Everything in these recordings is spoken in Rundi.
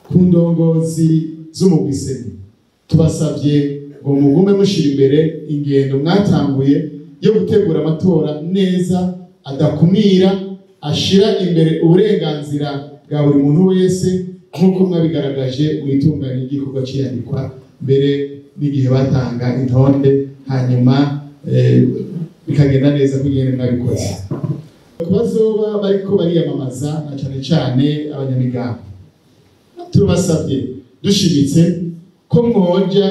ku ndongozi z'umugwiseni tubasabye ngo mugume mushira imbere ingendo mwatanguye yo gutegura amatora neza adakumira ashira imbere uburenganzira bwa buri muntu wese nk'uko mwabigaragaje mu itunganya ry'igikorwa cy'iyandikwa mbere n'igihe batanga intonde hanyuma bikagenda neza kugenda mwabikoze. Bazoba bariko bariyamamaza na cyane cyane abanyamigambi turabasabye dushimitse ko mwoja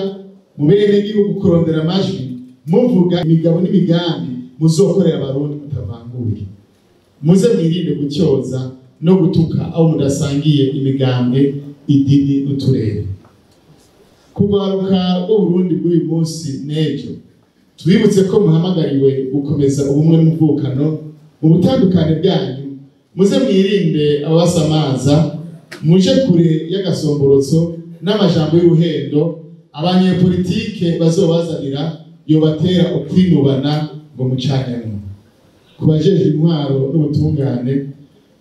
mu bene igihugu kurondera amajwi muvuga imigabo n'imigambi muzokorera abarundi mutavanguye, muze mwirinde gucyoza no gutuka aho mudasangiye imigambwe idini n'uturere. Kugaruka rwo Burundi bw'uyu munsi n'ejo twibutse ko muhamagariwe gukomeza ubumwe n'umuvukano mu butandukane bwanyu, muze mwirinde ababasamaza, muje kure y'agasomborotso n'amajambo y'ubuhendo abanyepolitike bazobazanira yobatera ukwinubana ngo mucanyemo. Kubajeje intwaro n'ubutungane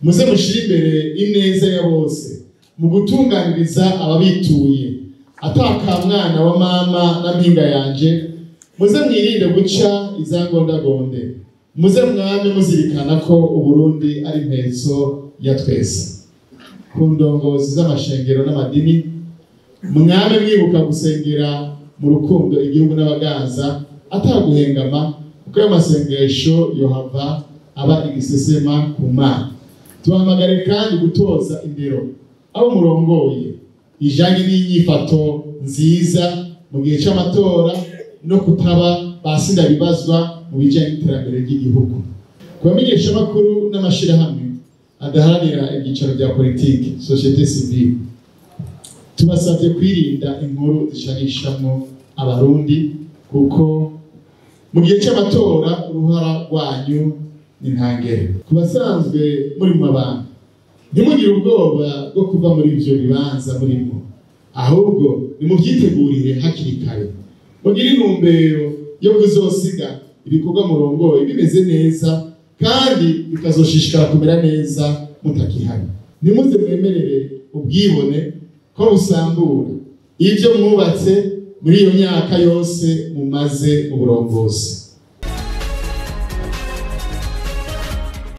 muze mushire imbere ineza ya bose mu gutunganiriza ababituye ataka mwana wa mama na mpinga yanje, muze mwirinde guca izangondagonde, muze mwame muzirikana ko Uburundi ari impezo ya twese. Ku ndongozi z'amashengero n'amadini mwame mwibuka gusengera mu rukundo igihugu n'abaganza ataguhengama, kuko ayo masengesho yohava aba igisesema ku Mana. Tuhamagare kandi gutoza indero aho murongoye ijanye n'inyifato nziza mu gihe c'amatora no kutaba basinda bibazwa mu bijanye n'iterambere ry'igihugu. Kubamenyesha makuru n'amashirahamwe adaharanira ibyicaro bya politiki societe civile tubasabye kwirinda inkuru zishanishamo abarundi, kuko mu gihe c'amatora uruhara rwanyu ni ntangere. Kubasanzwe muri mu mabanga ntimugire ubwoba bwo kuva muri ivyo bibanza murimo, ahubwo nimuvyitegurire hakiri kare, mugire intumbero yo kuzosiga ibikorwa murongoye bimeze neza kandi bikazoshishikara kumera neza mutakihari. Nimuze mwemerere ubwibone ko busambura ivyo mwubatse muri iyo myaka yose mumaze mu burongozi.